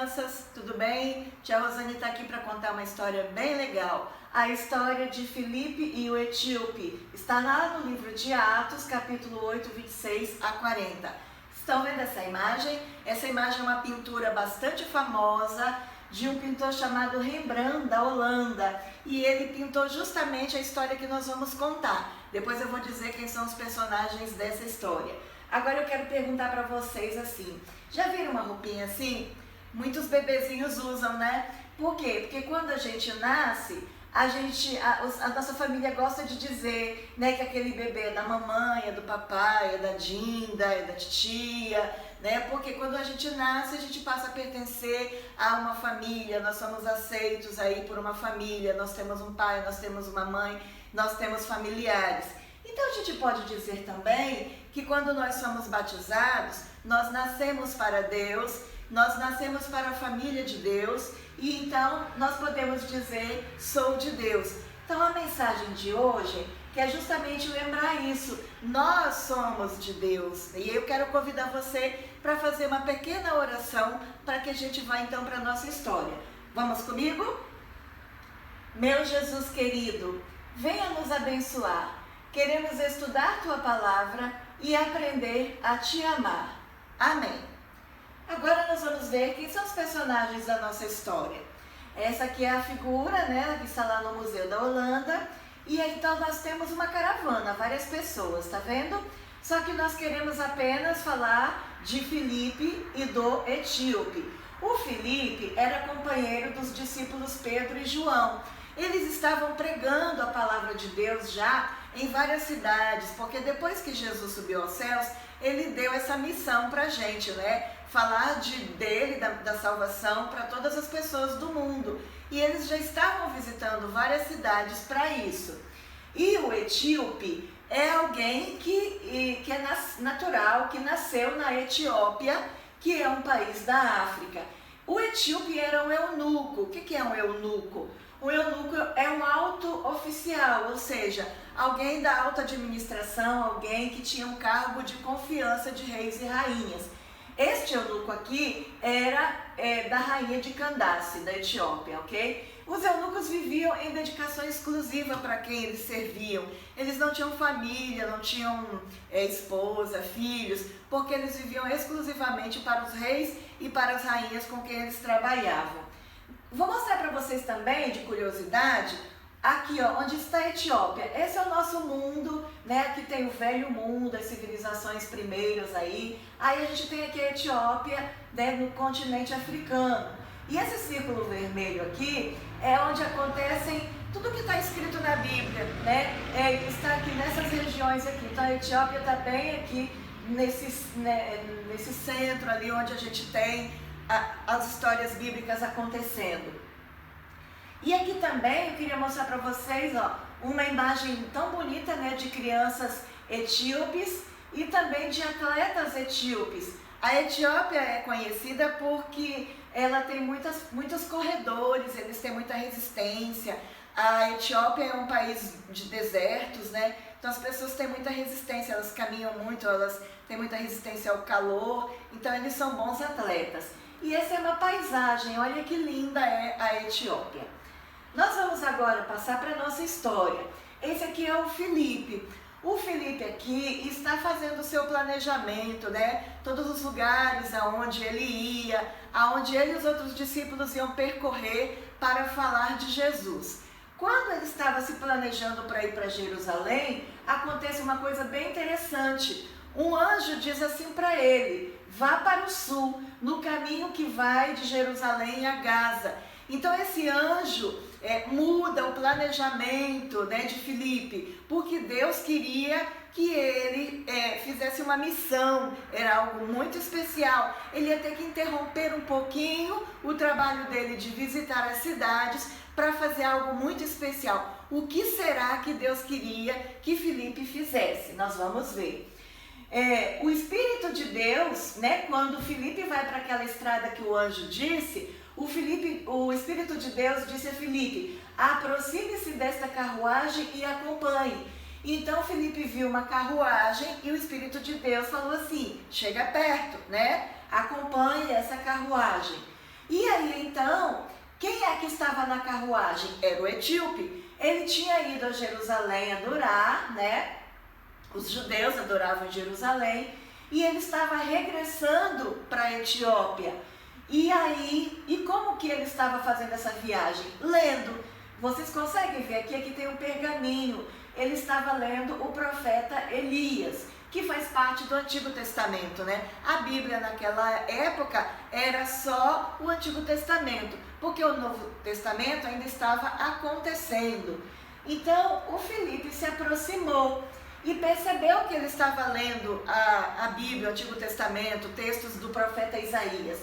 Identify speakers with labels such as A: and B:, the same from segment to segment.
A: crianças, tudo bem? Tia Rosane está aqui para contar uma história bem legal. A história de Filipe e o etíope. Está lá no livro de Atos, capítulo 8, 26 a 40. Estão vendo essa imagem? Essa imagem é uma pintura bastante famosa de um pintor chamado Rembrandt, da Holanda. E ele pintou justamente a história que nós vamos contar. Depois eu vou dizer quem são os personagens dessa história. Agora eu quero perguntar para vocês assim, já viram uma roupinha assim? Muitos bebezinhos usam, né? Por quê? Porque quando a gente nasce, a nossa família gosta de dizer, né, que aquele bebê é da mamãe, é do papai, é da Dinda, é da titia, né? Porque quando a gente nasce, a gente passa a pertencer a uma família, nós somos aceitos aí por uma família, nós temos um pai, nós temos uma mãe, nós temos familiares. Então a gente pode dizer também que quando nós somos batizados, nós nascemos para Deus, nós nascemos para a família de Deus e então nós podemos dizer, sou de Deus. Então a mensagem de hoje quer justamente lembrar isso, nós somos de Deus. E eu quero convidar você para fazer uma pequena oração para que a gente vá então para a nossa história. Vamos comigo? Meu Jesus querido, venha nos abençoar. Queremos estudar Tua Palavra e aprender a Te amar. Amém. Agora nós vamos ver quem são os personagens da nossa história. Essa aqui é a figura, né, que está lá no Museu da Holanda. E aí, então nós temos uma caravana, várias pessoas, tá vendo? Só que nós queremos apenas falar de Filipe e do etíope. O Filipe era companheiro dos discípulos Pedro e João. Eles estavam pregando a palavra de Deus já em várias cidades, porque depois que Jesus subiu aos céus, ele deu essa missão para a gente, né? Falar dele, da salvação para todas as pessoas do mundo. E eles já estavam visitando várias cidades para isso. E o etíope é alguém que é natural, que nasceu na Etiópia, que é um país da África. O etíope era um eunuco. O que é um eunuco? O eunuco é um alto oficial, ou seja, alguém da alta administração, alguém que tinha um cargo de confiança de reis e rainhas. Este eunuco aqui era da rainha de Candace, da Etiópia, ok? Os eunucos viviam em dedicação exclusiva para quem eles serviam. Eles não tinham família, não tinham esposa, filhos, porque eles viviam exclusivamente para os reis e para as rainhas com quem eles trabalhavam. Vou mostrar para vocês também, de curiosidade, aqui ó, onde está a Etiópia. Esse é o nosso mundo, né? Aqui tem o velho mundo, as civilizações primeiras aí. Aí a gente tem aqui a Etiópia, né, no continente africano. E esse círculo vermelho aqui é onde acontecem tudo que está escrito na Bíblia, né? Está aqui nessas regiões aqui. Então a Etiópia está bem aqui nesse centro ali onde a gente tem as histórias bíblicas acontecendo. E aqui também eu queria mostrar para vocês, ó, uma imagem tão bonita, né, de crianças etíopes e também de atletas etíopes. A Etiópia é conhecida porque ela tem muitos corredores, eles têm muita resistência. A Etiópia é um país de desertos, né? Então as pessoas têm muita resistência, elas caminham muito, elas têm muita resistência ao calor, então eles são bons atletas. E essa é uma paisagem, olha que linda é a Etiópia. Nós vamos agora passar para a nossa história. Esse aqui é o Filipe. O Filipe aqui está fazendo o seu planejamento, né? Todos os lugares aonde ele ia, aonde ele e os outros discípulos iam percorrer para falar de Jesus. Quando ele estava se planejando para ir para Jerusalém, acontece uma coisa bem interessante. Um anjo diz assim para ele, vá para o sul, no caminho que vai de Jerusalém a Gaza. Então esse anjo muda o planejamento, né, de Filipe, porque Deus queria que ele fizesse uma missão, era algo muito especial. Ele ia ter que interromper um pouquinho o trabalho dele de visitar as cidades para fazer algo muito especial. O que será que Deus queria que Filipe fizesse? Nós vamos ver. O Espírito de Deus, né, quando Filipe vai para aquela estrada que o anjo disse, o Espírito de Deus disse a Filipe, aproxime-se desta carruagem e acompanhe. Então Filipe viu uma carruagem e o Espírito de Deus falou assim, chega perto, né? Acompanhe essa carruagem. E aí então, quem é que estava na carruagem? Era o etíope. Ele tinha ido a Jerusalém adorar, né? Os judeus adoravam em Jerusalém. E ele estava regressando para a Etiópia. E aí, e como que ele estava fazendo essa viagem? Lendo. Vocês conseguem ver aqui tem um pergaminho. Ele estava lendo o profeta Elias, que faz parte do Antigo Testamento, né? A Bíblia naquela época era só o Antigo Testamento, porque o Novo Testamento ainda estava acontecendo. Então, o Filipe se aproximou e percebeu que ele estava lendo a Bíblia, o Antigo Testamento, textos do profeta Isaías.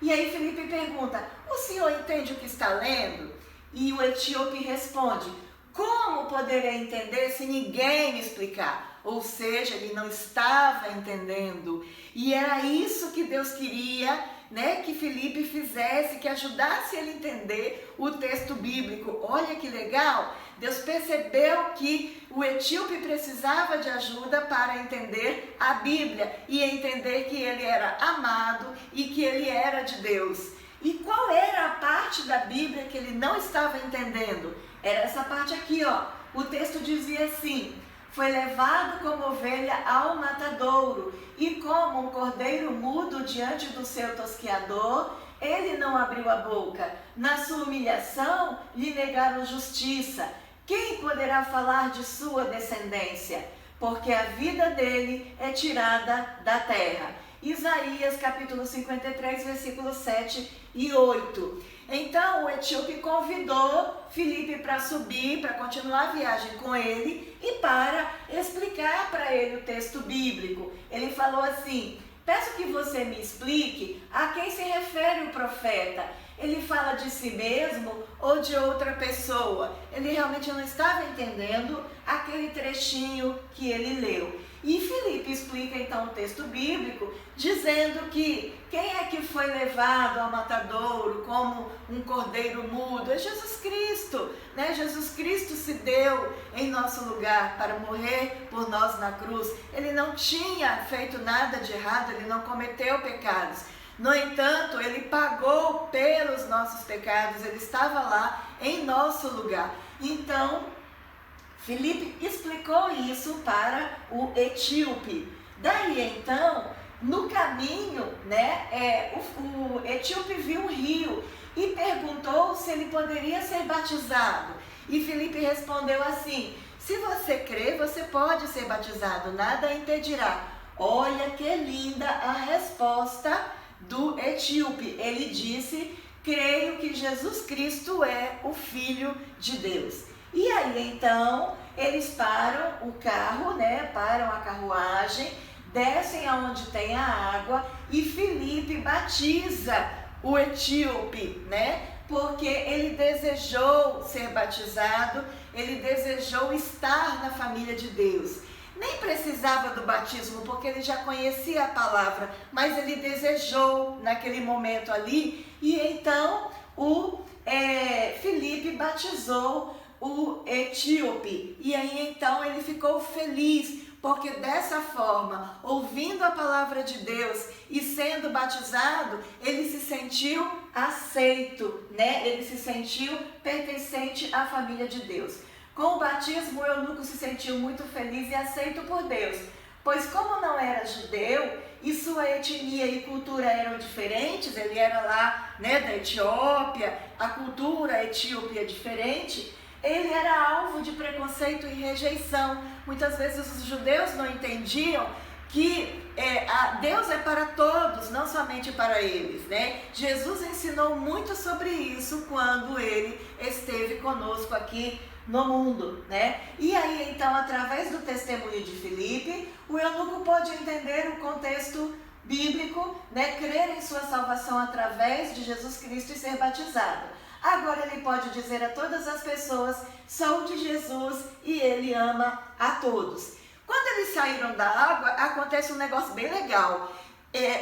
A: E aí Filipe pergunta: o senhor entende o que está lendo? E o etíope responde: como poderei entender se ninguém me explicar? Ou seja, ele não estava entendendo. E era isso que Deus queria, né, que Filipe fizesse, que ajudasse ele a entender o texto bíblico. Olha que legal! Deus percebeu que o etíope precisava de ajuda para entender a Bíblia e entender que ele era amado e que ele era de Deus. E qual era a parte da Bíblia que ele não estava entendendo? Era essa parte aqui, ó. O texto dizia assim: foi levado como ovelha ao matadouro, e como um cordeiro mudo diante do seu tosqueador, ele não abriu a boca. Na sua humilhação, lhe negaram justiça. Quem poderá falar de sua descendência? Porque a vida dele é tirada da terra. Isaías capítulo 53, versículos 7 e 8. Então o etíope convidou Filipe para subir, para continuar a viagem com ele e para explicar para ele o texto bíblico. Ele falou assim: peço que você me explique a quem se refere o profeta. Ele fala de si mesmo ou de outra pessoa? Ele realmente não estava entendendo aquele trechinho que ele leu. E Filipe explica então o texto bíblico, dizendo que quem é que foi levado ao matadouro como um cordeiro mudo? É Jesus Cristo, né? Jesus Cristo se deu em nosso lugar para morrer por nós na cruz. Ele não tinha feito nada de errado, ele não cometeu pecados. No entanto, ele pagou pelos nossos pecados, ele estava lá em nosso lugar. Então, Filipe explicou isso para o etíope. Daí então, no caminho, né, o etíope viu um rio e perguntou se ele poderia ser batizado. E Filipe respondeu assim: se você crê, você pode ser batizado, nada impedirá. Olha que linda a resposta do etíope. Ele disse: creio que Jesus Cristo é o Filho de Deus. E aí então eles param o carro, né? Param a carruagem, descem aonde tem a água e Filipe batiza o etíope, né? Porque ele desejou ser batizado, ele desejou estar na família de Deus. Nem precisava do batismo, porque ele já conhecia a palavra, mas ele desejou naquele momento ali, e então o Filipe batizou o etíope. E aí então ele ficou feliz, porque dessa forma, ouvindo a palavra de Deus e sendo batizado, ele se sentiu aceito, né? Ele se sentiu pertencente à família de Deus. Com o batismo, o eunuco se sentiu muito feliz e aceito por Deus, pois como não era judeu e sua etnia e cultura eram diferentes, ele era lá, né, da Etiópia, a cultura etíope é diferente, ele era alvo de preconceito e rejeição. Muitas vezes os judeus não entendiam que Deus é para todos, não somente para eles, né? Jesus ensinou muito sobre isso quando ele esteve conosco aqui no mundo, né? E aí então, através do testemunho de Filipe, o eunuco pôde entender o contexto bíblico, né? Crer em sua salvação através de Jesus Cristo e ser batizado. Agora ele pode dizer a todas as pessoas: sou de Jesus e ele ama a todos. Quando eles saíram da água, acontece um negócio bem legal.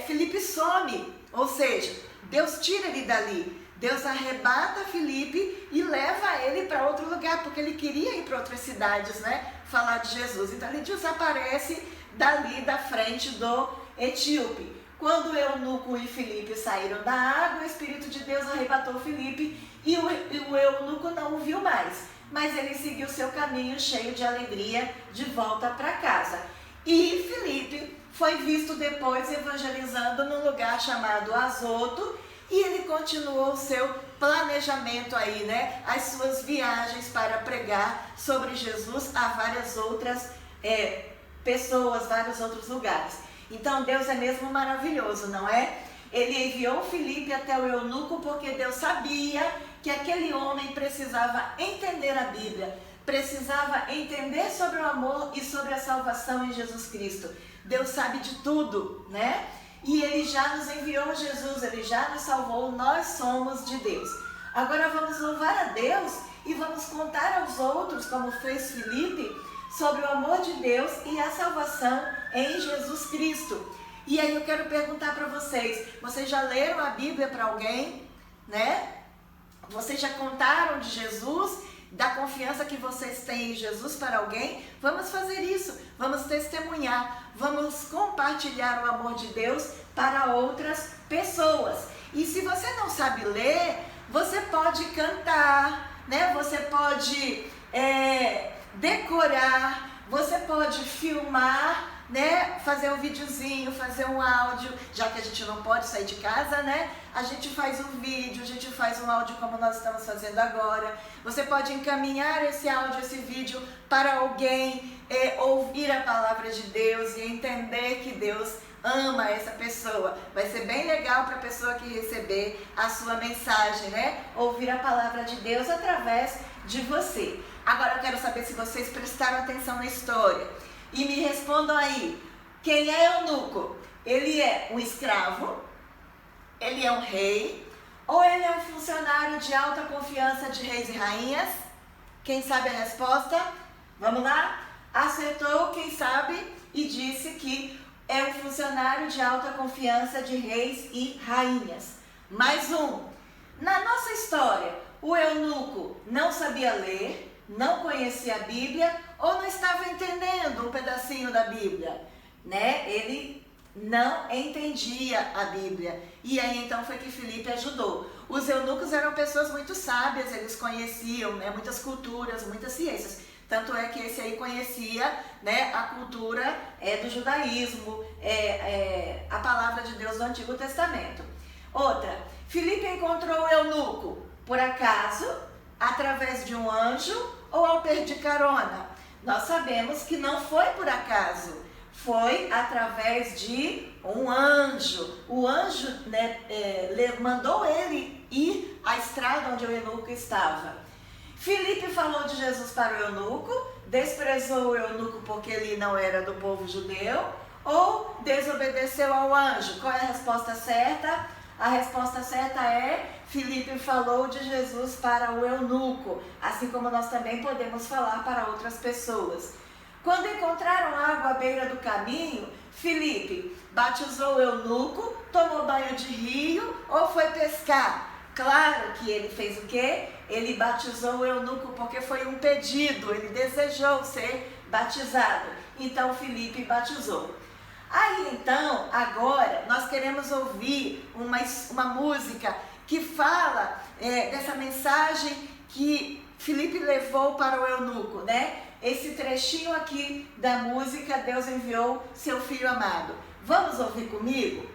A: Filipe some, ou seja, Deus tira ele dali. Deus arrebata Filipe e leva ele para outro lugar, porque ele queria ir para outras cidades, né? Falar de Jesus. Então ele desaparece dali da frente do etíope. Quando o eunuco e Filipe saíram da água, o Espírito de Deus arrebatou Filipe e o eunuco não o viu mais. Mas ele seguiu seu caminho cheio de alegria de volta para casa. E Filipe foi visto depois evangelizando num lugar chamado Azoto, e ele continuou o seu planejamento aí, né? As suas viagens para pregar sobre Jesus a várias outras pessoas, vários outros lugares. Então Deus é mesmo maravilhoso, não é? Ele enviou Filipe até o eunuco porque Deus sabia que aquele homem precisava entender a Bíblia, precisava entender sobre o amor e sobre a salvação em Jesus Cristo. Deus sabe de tudo, né? E Ele já nos enviou Jesus, Ele já nos salvou, nós somos de Deus. Agora vamos louvar a Deus e vamos contar aos outros, como fez Filipe, sobre o amor de Deus e a salvação em Jesus Cristo. E aí eu quero perguntar para vocês já leram a Bíblia para alguém, né? Vocês já contaram de Jesus, da confiança que vocês têm em Jesus para alguém? Vamos fazer isso, vamos testemunhar, vamos compartilhar o amor de Deus para outras pessoas. E se você não sabe ler, você pode cantar, né? Você pode decorar, você pode filmar, né? Fazer um videozinho, fazer um áudio, já que a gente não pode sair de casa, né? A gente faz um vídeo, a gente faz um áudio como nós estamos fazendo agora. Você pode encaminhar esse áudio, esse vídeo para alguém, ouvir a palavra de Deus e entender que Deus ama essa pessoa. Vai ser bem legal para a pessoa que receber a sua mensagem, né? Ouvir a palavra de Deus através de você. Agora eu quero saber se vocês prestaram atenção na história. E me respondam aí, quem é eunuco? Ele é um escravo? Ele é um rei? Ou ele é um funcionário de alta confiança de reis e rainhas? Quem sabe a resposta? Vamos lá? Acertou, quem sabe, e disse que é um funcionário de alta confiança de reis e rainhas. Mais um. Na nossa história, o eunuco não sabia ler, não conhecia a Bíblia ou não estava entendendo um pedacinho da Bíblia, né? Ele não entendia a Bíblia. E aí então foi que Filipe ajudou. Os eunucos eram pessoas muito sábias, eles conheciam, né, muitas culturas, muitas ciências. Tanto é que esse aí conhecia, né, a cultura do judaísmo, a palavra de Deus do Antigo Testamento. Outra, Filipe encontrou o eunuco, por acaso, através de um anjo ou ao perder carona? Nós sabemos que não foi por acaso, foi através de um anjo. O anjo, né, mandou ele ir à estrada onde o eunuco estava. Filipe falou de Jesus para o eunuco, desprezou o eunuco porque ele não era do povo judeu, ou desobedeceu ao anjo? Qual é a resposta certa? A resposta certa é: Filipe falou de Jesus para o eunuco, assim como nós também podemos falar para outras pessoas. Quando encontraram água à beira do caminho, Filipe batizou o eunuco, tomou banho de rio ou foi pescar? Claro que ele fez o quê? Ele batizou o eunuco porque foi um pedido, ele desejou ser batizado. Então Filipe batizou. Aí então, agora, nós queremos ouvir uma música que fala dessa mensagem que Filipe levou para o eunuco, né? Esse trechinho aqui da música, Deus enviou seu Filho amado. Vamos ouvir comigo?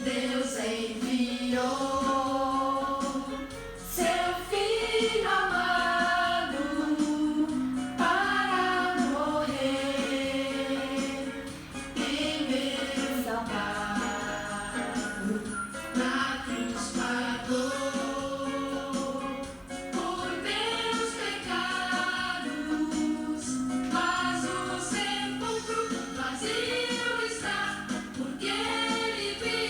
B: Deus enviou seu Filho amado para morrer e me salvar. Na cruz pagou por meus pecados, mas o sepulcro vazio está, porque ele vive.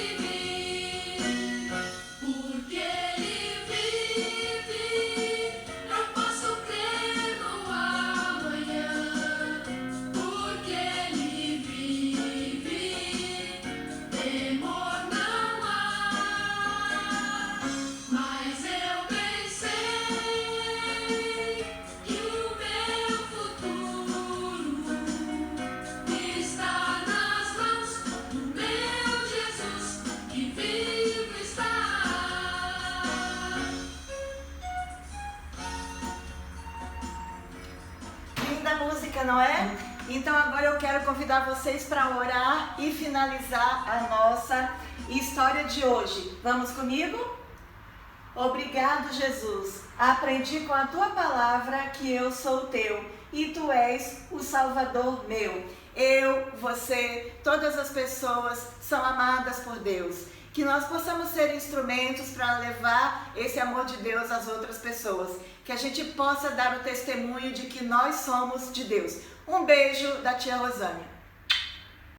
A: agora eu quero convidar vocês para orar e finalizar a nossa história de hoje. Vamos comigo? Obrigado, Jesus. Aprendi com a tua palavra que eu sou teu e tu és o Salvador meu. Eu, você, todas as pessoas são amadas por Deus. Que nós possamos ser instrumentos para levar esse amor de Deus às outras pessoas. Que a gente possa dar o testemunho de que nós somos de Deus. Um beijo da tia Rosânia.